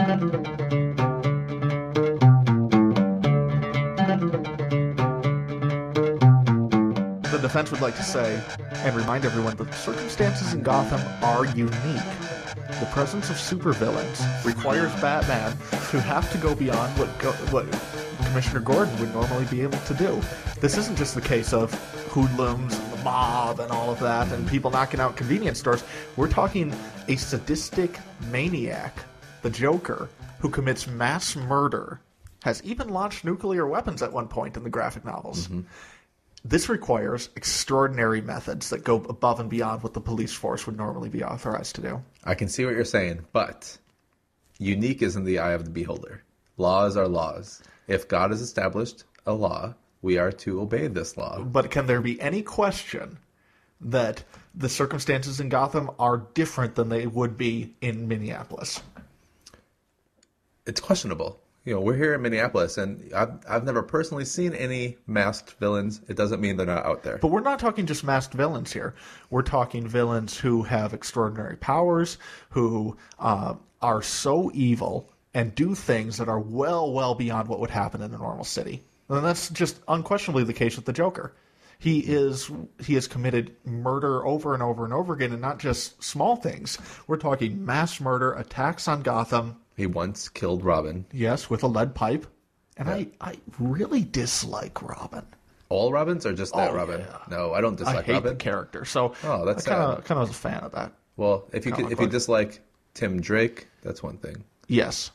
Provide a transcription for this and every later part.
The defense would like to say, and remind everyone, that the circumstances in Gotham are unique. The presence of supervillains requires Batman to have to go beyond what Commissioner Gordon would normally be able to do. This isn't just the case of hoodlums and the mob and all of that and people knocking out convenience stores. We're talking a sadistic maniac, the Joker, who commits mass murder, has even launched nuclear weapons at one point in the graphic novels. Mm-hmm. This requires extraordinary methods that go above and beyond what the police force would normally be authorized to do. I can see what you're saying, but unique is in the eye of the beholder. Laws are laws. If God has established a law, we are to obey this law. But can there be any question that the circumstances in Gotham are different than they would be in Minneapolis? It's questionable. You know, we're here in Minneapolis, and I've never personally seen any masked villains. It doesn't mean they're not out there. But we're not talking just masked villains here. We're talking villains who have extraordinary powers, who are so evil and do things that are well beyond what would happen in a normal city. And that's just unquestionably the case with the Joker. He has committed murder over and over and over again, and not just small things. We're talking mass murder, attacks on Gotham. He once killed Robin. Yes, with a lead pipe. And yeah. I really dislike Robin. All Robins or just that Robin? Yeah. No, I don't dislike Robin. I hate Robin. the character. So that's I kind of was a fan of that. Well, if you dislike Tim Drake, that's one thing. Yes.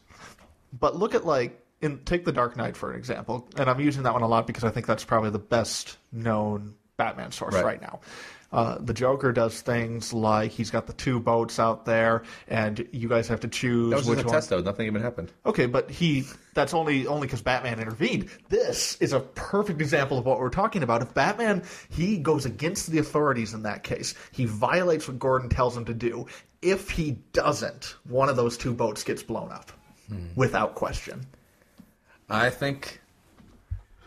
But look at take The Dark Knight for an example, and I'm using that one a lot because I think that's probably the best known Batman source right now. The Joker does things like he's got the two boats out there, and you guys have to choose which one. That was just a test, though. Nothing even happened. Okay, but that's only because Batman intervened. This is a perfect example of what we're talking about. If Batman, he goes against the authorities in that case. He violates what Gordon tells him to do. If he doesn't, one of those two boats gets blown up, without question. I think,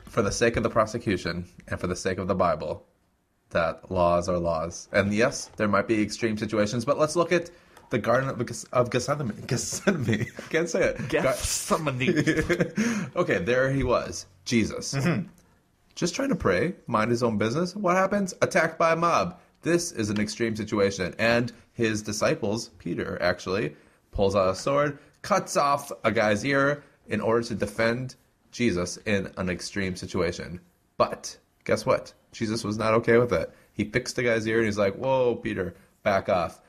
for the sake of the prosecution and for the sake of the Bible, that laws are laws. And yes, there might be extreme situations, but let's look at the Garden of Gethsemane. Gethsemane. Can't say it. Gethsemane. Okay, there he was. Jesus. Mm-hmm. Just trying to pray, mind his own business. What happens? Attacked by a mob. This is an extreme situation. And his disciples, Peter actually, pulls out a sword, cuts off a guy's ear in order to defend Jesus in an extreme situation. But guess what? Jesus was not okay with it. He fixed the guy's ear and he's like, whoa, Peter, back off.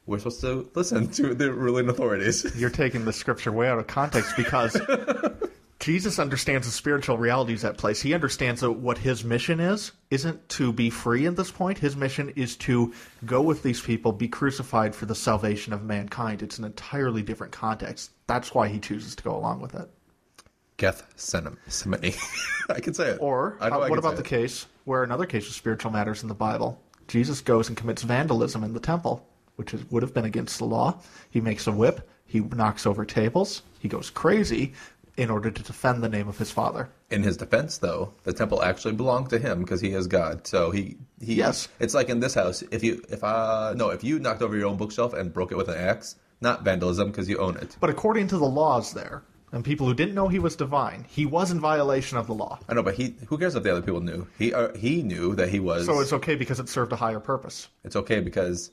We're supposed to listen to the ruling authorities. You're taking the scripture way out of context because Jesus understands the spiritual realities at place. He understands that what his mission isn't to be free at this point. His mission is to go with these people, be crucified for the salvation of mankind. It's an entirely different context. That's why he chooses to go along with it. Gethsemane. I can say it. Or what about the case where another case of spiritual matters in the Bible? Jesus goes and commits vandalism in the temple, which would have been against the law. He makes a whip. He knocks over tables. He goes crazy in order to defend the name of his Father. In his defense, though, the temple actually belonged to him because he is God. So he yes. It's like in this house. If you knocked over your own bookshelf and broke it with an axe, not vandalism because you own it. But according to the laws there, and people who didn't know he was divine, he was in violation of the law. I know, but who cares if the other people knew? He knew that he was. So it's okay because it served a higher purpose. It's okay because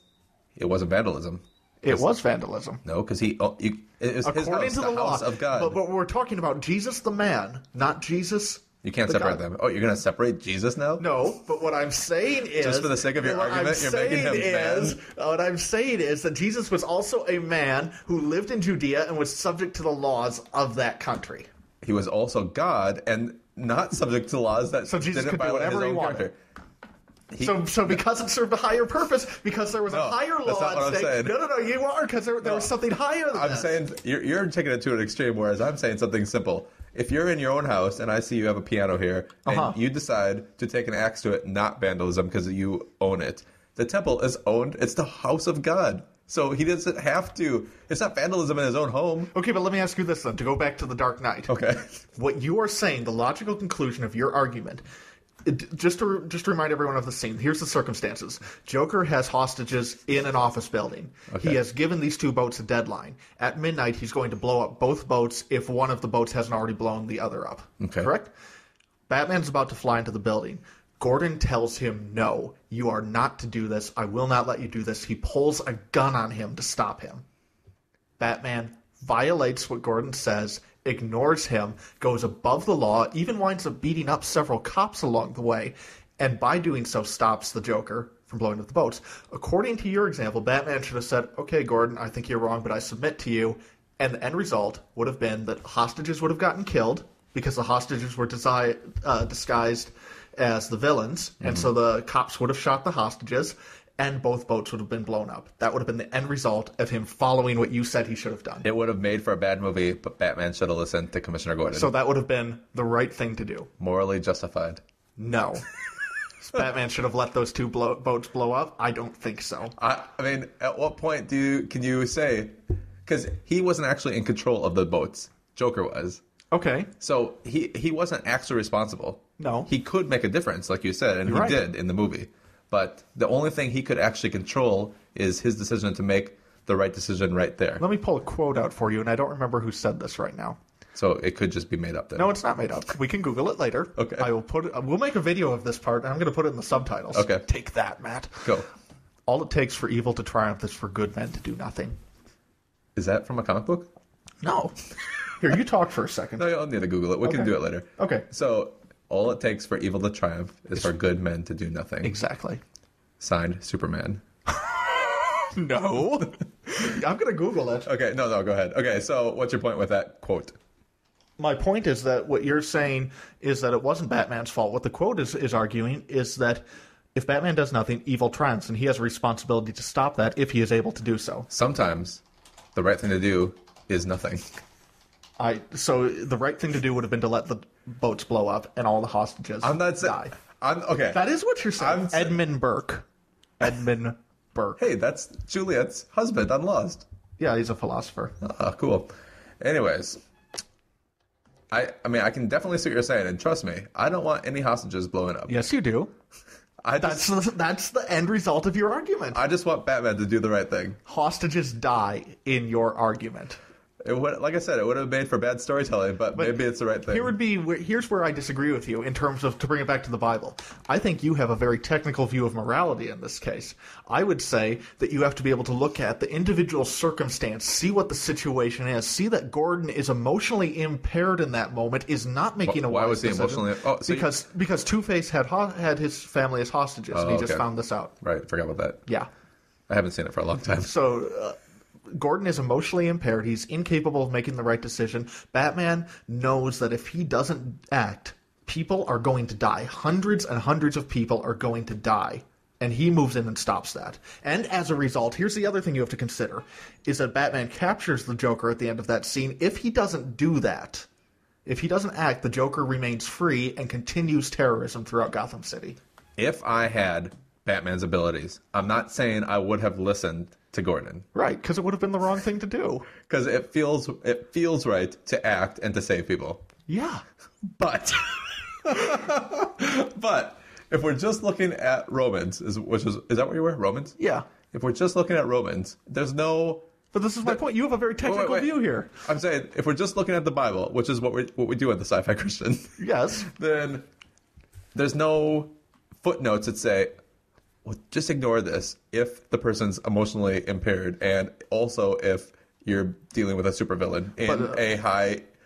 it wasn't vandalism. It was vandalism. No, because it was according his house, to the house law of God. But we're talking about Jesus the man, not Jesus. You can't separate them. Oh, you're going to separate Jesus now? No, but what I'm saying is... Just for the sake of your argument, you're making him man? What I'm saying is that Jesus was also a man who lived in Judea and was subject to the laws of that country. He was also God and not subject to laws that so Jesus could do whatever he wanted. Character. So because it served a higher purpose, because there was a higher law at stake... No, you are, because there was something higher than that. I'm saying, you're taking it to an extreme, whereas I'm saying something simple. If you're in your own house and I see you have a piano here, and you decide to take an axe to it, not vandalism because you own it, the temple is owned. It's the house of God. So he doesn't have to. It's not vandalism in his own home. Okay, but let me ask you this then, to go back to the Dark Knight. Okay. What you are saying, the logical conclusion of your argument, Just to remind everyone of the scene, here's the circumstances. Joker has hostages in an office building. Okay. He has given these 2 boats a deadline. At midnight, he's going to blow up both boats if one of the boats hasn't already blown the other up. Okay. Correct? Batman's about to fly into the building. Gordon tells him, no, you are not to do this. I will not let you do this. He pulls a gun on him to stop him. Batman violates what Gordon says, ignores him, goes above the law, even winds up beating up several cops along the way, and by doing so stops the Joker from blowing up the boats. According to your example, Batman should have said, okay, Gordon, I think you're wrong, but I submit to you. And the end result would have been that hostages would have gotten killed because the hostages were disguised as the villains, and so the cops would have shot the hostages, and both boats would have been blown up. That would have been the end result of him following what you said he should have done. It would have made for a bad movie, but Batman should have listened to Commissioner Gordon. So that would have been the right thing to do. Morally justified. No. Batman should have let those 2 boats blow up? I don't think so. I mean, at what point can you say... Because he wasn't actually in control of the boats. Joker was. Okay. So he wasn't actually responsible. No. He could make a difference, like you said, and he did in the movie. But the only thing he could actually control is his decision to make the right decision right there. Let me pull a quote out for you, and I don't remember who said this right now. So it could just be made up then. No, it's not made up. We can Google it later. Okay. We'll make a video of this part, and I'm going to put it in the subtitles. Okay. Take that, Matt. Go. All it takes for evil to triumph is for good men to do nothing. Is that from a comic book? No. Here, you talk for a second. No, you don't need to Google it. We can do it later. Okay. So, all it takes for evil to triumph is for good men to do nothing. Exactly. Signed, Superman. No. I'm going to Google it. Okay, no, go ahead. Okay, so what's your point with that quote? My point is that what you're saying is that it wasn't Batman's fault. What the quote is arguing is that if Batman does nothing, evil triumphs, and he has a responsibility to stop that if he is able to do so. Sometimes the right thing to do is nothing. So the right thing to do would have been to let the boats blow up and all the hostages die. Okay. That is what you're saying. Edmund Burke. Hey, that's Juliet's husband on Lost. Yeah, he's a philosopher. Cool. Anyways, I mean, I can definitely see what you're saying, and trust me, I don't want any hostages blowing up. Yes, you do. That's the end result of your argument. I just want Batman to do the right thing. Hostages die in your argument. Like I said, it would have made for bad storytelling, but maybe it's the right thing. Here's where I disagree with you in terms of, to bring it back to the Bible. I think you have a very technical view of morality in this case. I would say that you have to be able to look at the individual circumstance, see what the situation is, see that Gordon is emotionally impaired in that moment, is not making a wise decision. Why was he emotionally? Because Two-Face had his family as hostages, and he just found this out. Right, forgot about that. Yeah. I haven't seen it for a long time. So... Gordon is emotionally impaired. He's incapable of making the right decision. Batman knows that if he doesn't act, people are going to die. Hundreds and hundreds of people are going to die. And he moves in and stops that. And as a result, here's the other thing you have to consider, is that Batman captures the Joker at the end of that scene. If he doesn't do that, if he doesn't act, the Joker remains free and continues terrorism throughout Gotham City. If I had Batman's abilities, I'm not saying I would have listened to Gordon. Right, because it would have been the wrong thing to do. Because it feels right to act and to save people. Yeah. But if we're just looking at Romans, is that what you were? Romans? Yeah. If we're just looking at Romans, there's no... But this is my point. You have a very technical view here. I'm saying, if we're just looking at the Bible, which is what we do at the Sci-Fi Christian. Yes. Then there's no footnotes that say... Well, just ignore this if the person's emotionally impaired, and also if you're dealing with a supervillain in a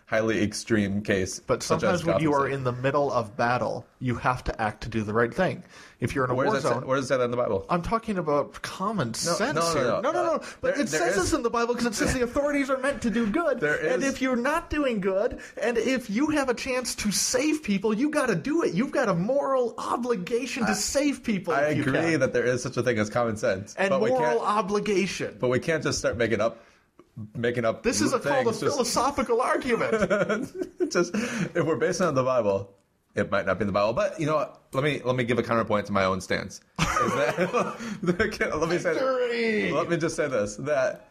highly extreme case. But sometimes when you are in the middle of battle, you have to act to do the right thing. If you're in a war zone... Where does that say that in the Bible? I'm talking about common sense here. No. But it says this in the Bible because it says the authorities are meant to do good. And if you're not doing good, and if you have a chance to save people, you got to do it. You've got a moral obligation to save people. I agree that there is such a thing as common sense. And moral obligation. But we can't just start making up This is called a philosophical argument. Just if we're basing it on the Bible, it might not be in the Bible. But you know what? Let me give a counterpoint to my own stance. Let me just say this: that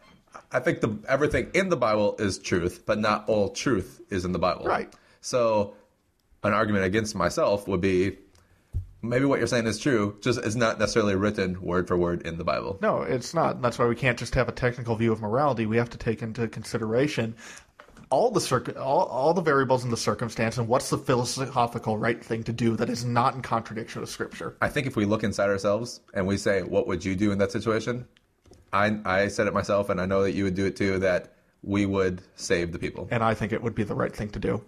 I think everything in the Bible is truth, but not all truth is in the Bible. Right. So an argument against myself would be, maybe what you're saying is true, just it's not necessarily written word for word in the Bible. No, it's not. That's why we can't just have a technical view of morality. We have to take into consideration all the variables in the circumstance and what's the philosophical right thing to do that is not in contradiction with Scripture. I think if we look inside ourselves and we say, what would you do in that situation? I said it myself, and I know that you would do it too, that we would save the people. And I think it would be the right thing to do.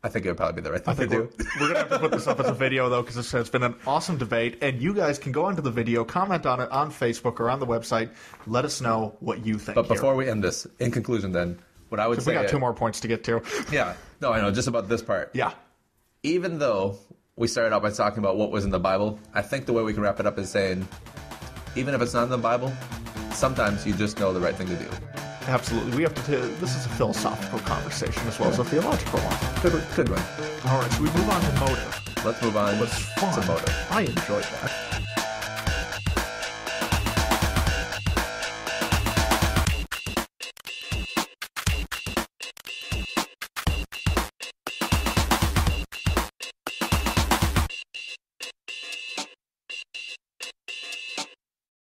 I think it would probably be the right thing to do. We're going to have to put this up as a video, though, because this has been an awesome debate. And you guys can go onto the video, comment on it on Facebook or on the website. Let us know what you think. But before we end this, in conclusion then, what I would say... we got 2 more points to get to. Yeah. No, I know. Just about this part. Yeah. Even though we started out by talking about what was in the Bible, I think the way we can wrap it up is saying, even if it's not in the Bible, sometimes you just know the right thing to do. Absolutely. We have to. This is a philosophical conversation as well as a theological one. Good one. All right, so we move on to motive. Let's move on It was fun. to motive. I enjoyed that.